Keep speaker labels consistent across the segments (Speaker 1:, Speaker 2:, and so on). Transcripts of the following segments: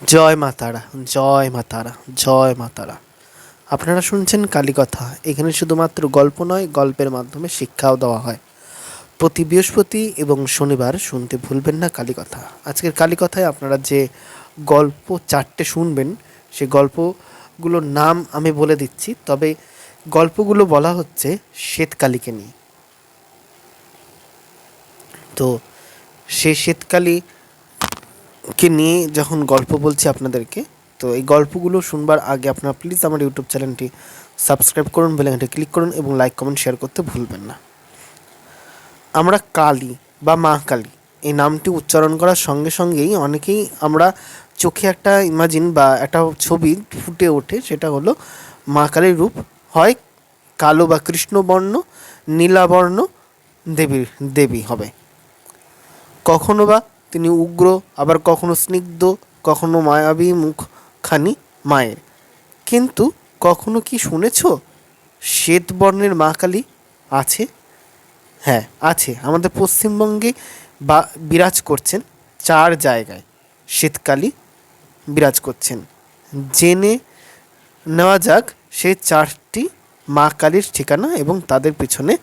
Speaker 1: জয় মা তারা, জয় মা তারা, জয় মা তারা। আপনারা শুনছেন কালীকথা। এখানে শুধুমাত্র গল্প নয়, গল্পের মাধ্যমে শিক্ষাও দেওয়া হয়। প্রতি বৃহস্পতি এবং শনিবার শুনতে ভুলবেন না কালীকথা। আজকের কালীকথায় আপনারা যে গল্প 4টে শুনবেন, সেই গল্পগুলোর নাম আমি বলে দিচ্ছি, তবে গল্পগুলো বলা হচ্ছে শ্বেতকালীকে নিয়ে। তো সেই শ্বেতকালীকে নিয়ে যখন গল্প বলছি আপনাদেরকে, তো এই গল্পগুলো শুনবার আগে আপনারা প্লিজ আমার ইউটিউব চ্যানেলটি সাবস্ক্রাইব করুন, বেল আইকনটি ক্লিক করুন এবং লাইক কমেন্ট শেয়ার করতে ভুলবেন না। আমরা কালী বা মা কালী এই নামটি উচ্চারণ করার সঙ্গে সঙ্গেই অনেকেই আমরা চোখে একটা ইমাজিন বা একটা ছবি ফুটে ওঠে, সেটা হলো মা কালীর রূপ হয় কালো বা কৃষ্ণবর্ণ, নীলাবর্ণ দেবী হবে। কখনো বা তিনি উগ্র, আবার কখনো স্নিগ্ধ, কখনো মায়াবী মুখখানি মায়ের। কিন্তু কখনো কি শুনেছ শ্বেতবর্ণের মা কালী আছে? হ্যাঁ, আছে। আমাদের পশ্চিমবঙ্গে বা বিরাজ করছেন 4 জায়গায় শ্বেতকালী বিরাজ করছেন। জেনে নেওয়া যাক সেই 4টি মা কালীর ঠিকানা এবং তাদের পিছনে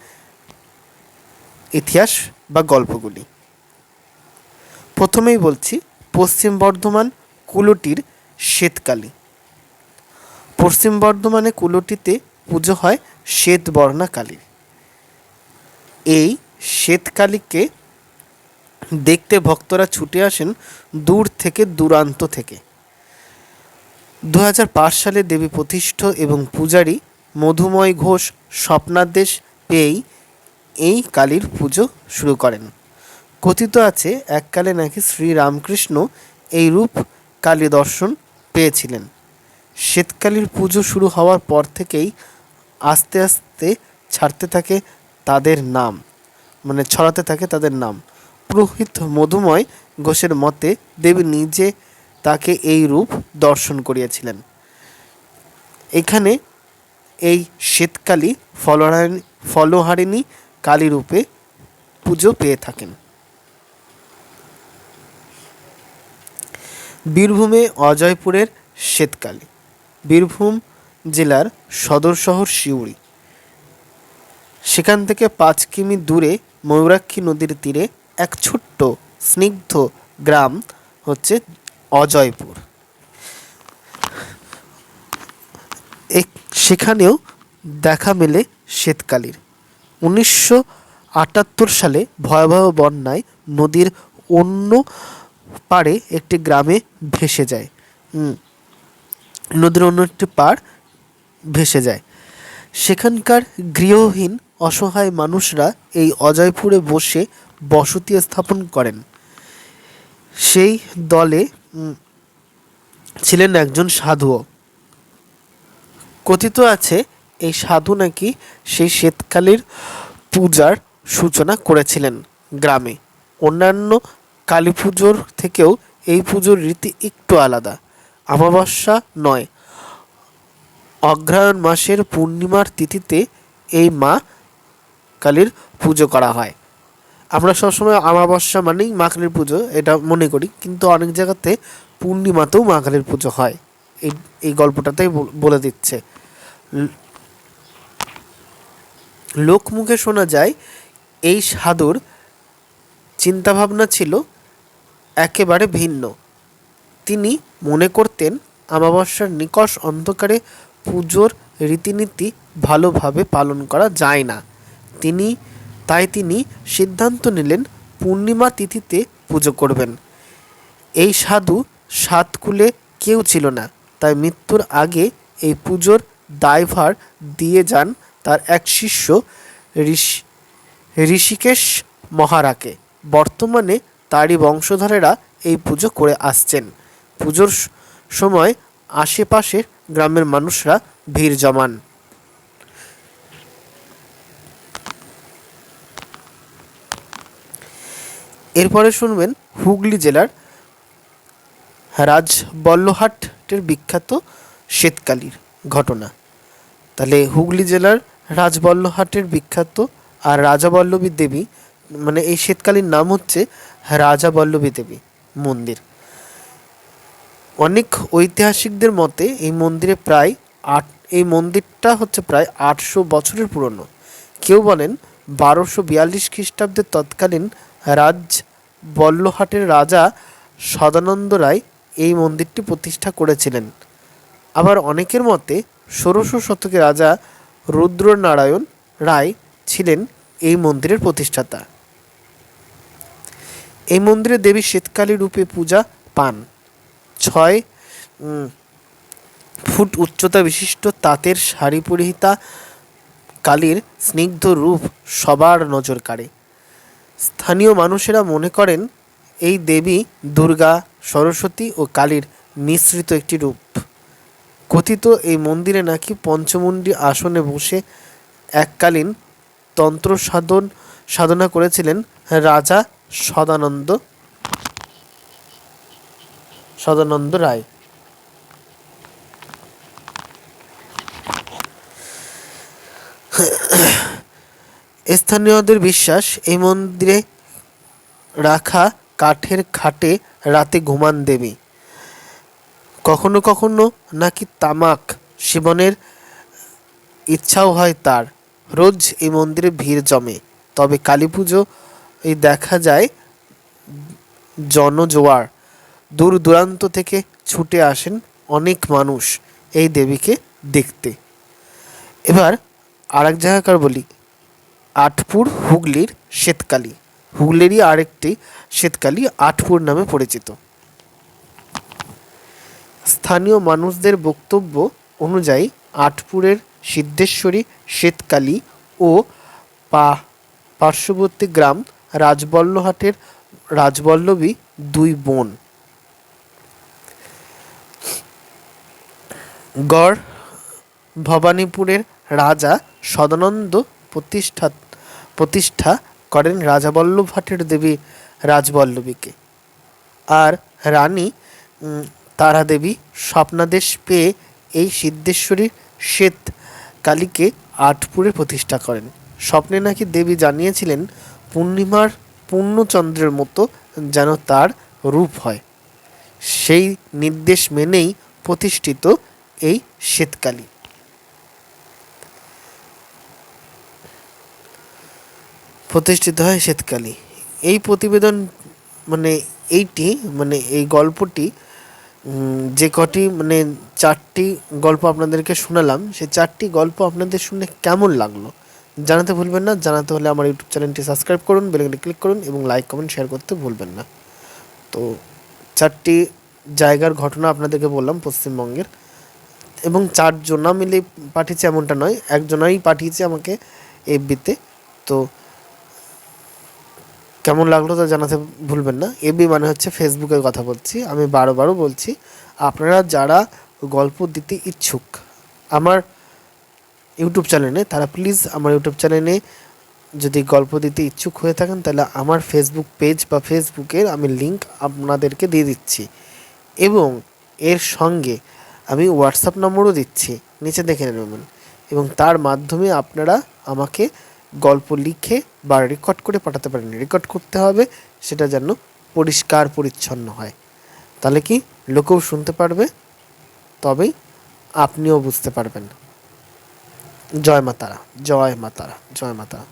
Speaker 1: ইতিহাস বা গল্পগুলি। প্রথমেই বলছি পশ্চিম বর্ধমান কুলটির শ্বেতকালী। পশ্চিম বর্ধমানে কুলটিতে পুজো হয় শ্বেতবর্ণা কালীর। এই শ্বেতকালীকে দেখতে ভক্তরা ছুটে আসেন দূর থেকে, দূরান্ত থেকে। 2005 সালে দেবী প্রতিষ্ঠ এবং পূজারী মধুময় ঘোষ স্বপ্নাদেশ পেয়েই এই কালীর পুজো শুরু করেন। কথিত আছে এককালে নাকি শ্রীরামকৃষ্ণ এই রূপ কালী দর্শন পেয়েছিলেন। শ্বেতকালীর পুজো শুরু হওয়ার পর থেকেই আস্তে আস্তে ছাড়তে থাকে তাদের নাম, মানে ছড়াতে থাকে তাদের নাম। পুরোহিত মধুময় ঘোষের মতে দেবী নিজে তাকে এই রূপ দর্শন করিয়েছিলেন। এখানে এই শ্বেতকালী ফলহারিণী কালী রূপে পুজো পেয়ে থাকেন। বীরভূমে অজয়পুরের শ্বেতকালী। বীরভূম জেলার সদর শহর সিউড়ি। সেখান থেকে 5 কিমি দূরে ময়ূরাক্ষী নদীর তীরে এক ছোট্ট স্নিগ্ধ গ্রাম হচ্ছে অজয়পুর। সেখানেও দেখা মেলে শ্বেতকালীর। 1978 সালে ভয়াবহ বন্যায় নদীর অন্য পাড়ে একটি গ্রামে ভেসে যায়। নদীর অন্য একটি পাড় ভেসে যায়। সেখানকার গৃহহীন অসহায় মানুষরা এই অজয়পুরে বসে বসতি স্থাপন করেন। সেই দলে ছিলেন একজন সাধুও। কথিত আছে এই সাধু নাকি সেই শ্বেতকালীর পূজার সূচনা করেছিলেন গ্রামে। অন্যান্য কালী পুজোর থেকেও এই পুজোর রীতি একটু আলাদা। অমাবস্যা নয়, অগ্রহায়ণ মাসের পূর্ণিমার তিথিতে এই মা কালীর পুজো করা হয়। আমরা সবসময় অমাবস্যা মানেই মা কালীর পুজো এটা মনে করি, কিন্তু অনেক জায়গাতে পূর্ণিমাতেও মা কালীর পুজো হয়। এই গল্পটাতেই বলে দিচ্ছে। লোকমুখে শোনা যায় এই সাধুর চিন্তাভাবনা ছিল একেবারে ভিন্ন। তিনি মনে করতেন অমাবস্যার নিকষ অন্ধকারে পুজোর রীতিনীতি ভালোভাবে পালন করা যায় না। তাই তিনি সিদ্ধান্ত নিলেন পূর্ণিমা তিথিতে পুজো করবেন। এই সাধু 7 কুলে কেউ ছিল না, তাই মৃত্যুর আগে এই পুজোর দায়ভার দিয়ে যান তার এক শিষ্য ঋষিকেশ মহারাকে। বর্তমানে তারই বংশধরেরা এই পুজো করে আসছেন। পুজোর সময় আশেপাশের গ্রামের মানুষরা ভিড় জমান। এরপরে শুনবেন হুগলি জেলার রাজবল্লহাটের বিখ্যাত শ্বেতকালীর ঘটনা। তাহলে হুগলি জেলার রাজবল্লহাটের বিখ্যাত আর রাজাবল্লভী দেবী, মানে এই শ্বেতকালীর নাম হচ্ছে রাজাবল্লভী দেবী মন্দির। অনেক ঐতিহাসিকদের মতে এই মন্দিরটা হচ্ছে প্রায় 800 বছরের পুরনো। কেউ বলেন 1242 খ্রিস্টাব্দে তৎকালীন রাজবল্লহাটের রাজা সদানন্দ রায় এই মন্দিরটি প্রতিষ্ঠা করেছিলেন। আবার অনেকের মতে 1600 শতকে রাজা রুদ্রনারায়ণ রায় ছিলেন এই মন্দিরের প্রতিষ্ঠাতা। এই মন্দিরে দেবী শ্বেতকালী রূপে পূজা পান। 6 ফুট উচ্চতা বিশিষ্ট তাঁতের শাড়ি পরিহিতা কালীর স্নিগ্ধ রূপ সবার নজর কাড়ে। স্থানীয় মানুষেরা মনে করেন এই দেবী দুর্গা, সরস্বতী ও কালীর মিশ্রিত একটি রূপ। কথিত এই মন্দিরে নাকি পঞ্চমুণ্ডী আসনে বসে এককালীন তন্ত্র সাধনা করেছিলেন রাজা সদানন্দ রায়। স্থানীয়দের বিশ্বাস, এই মন্দিরে রাখা কাঠের খাটে রাতে ঘুমান দেবী। কখনো কখনো নাকি তামাক সেবনের ইচ্ছাও হয় তার। রোজ এই মন্দিরে ভিড় জমে। তবে কালী পুজো দেখা যায় জনজোয়ার। দূর দূরান্ত থেকে ছুটে আসেন অনেক মানুষ এই দেবীকে দেখতে। এবার আরেক জায়গাকার বলি, আটপুর হুগলির শ্বেতকালী। হুগলিরই আরেকটি শ্বেতকালী আটপুর নামে পরিচিত। স্থানীয় মানুষদের বক্তব্য অনুযায়ী আটপুরের সিদ্ধেশ্বরী শ্বেতকালী ও পার্শ্ববর্তী গ্রাম রাজবল্লহাটের রাজবল্লভী দুই বোন। গড় ভবানীপুরের রাজা সদানন্দ প্রতিষ্ঠা করেন রাজবল্লভাটের দেবী রাজবল্লভীকে। আর রানী তারা দেবী স্বপ্নাদেশ পেয়ে এই সিদ্ধেশ্বরী শ্বেত কালীকে আটপুরে প্রতিষ্ঠা করেন। স্বপ্নে নাকি দেবী জানিয়েছিলেন পূর্ণিমার পূর্ণচন্দ্রের মতো যেন তার রূপ হয়। সেই নির্দেশ মেনেই প্রতিষ্ঠিত এই শ্বেতকালী। এই প্রতিবেদন এই গল্পটি যে কটি 4টি গল্প আপনাদেরকে শোনালাম, সেই 4টি গল্প আপনাদের শুনে কেমন লাগলো জানাতে ভুলবেন না। জানাতে হলে আমার ইউটিউব চ্যানেলটি সাবস্ক্রাইব করুন, বেল আইকনে ক্লিক করুন এবং লাইক, কমেন্ট, শেয়ার করতে ভুলবেন না। তো 4টি জায়গার ঘটনা আপনাদেরকে বললাম পশ্চিমবঙ্গের, এবং 4জনা মিলে পাঠিয়েছে এমনটা নয়, একজনাই পাঠিয়েছে আমাকে এফবিতে। তো কেমন লাগলো তা জানাতে ভুলবেন না। এফবি মানে হচ্ছে ফেসবুকের কথা বলছি। আমি বারবারও বলছি, আপনারা যারা গল্প দিতে ইচ্ছুক আমার ইউটিউব চ্যানেলে, তারা প্লিজ আমার ইউটিউব চ্যানেলে যদি গল্প দিতে ইচ্ছুক হয়ে থাকেন, তাহলে আমার ফেসবুক পেজ বা ফেসবুকের আমি লিঙ্ক আপনাদেরকে দিয়ে দিচ্ছি, এবং এর সঙ্গে আমি হোয়াটসঅ্যাপ নম্বরও দিচ্ছি, নিচে দেখে নেবেন। এবং তার মাধ্যমে আপনারা আমাকে গল্প লিখে বা রেকর্ড করে পাঠাতে পারেন। রেকর্ড করতে হবে, সেটা যেন পরিষ্কার পরিচ্ছন্ন হয়, তাহলে কি লোকেও শুনতে পারবে, তবেই আপনিও বুঝতে পারবেন। জয় মা তারা, জয় মা তারা, জয় মা তারা।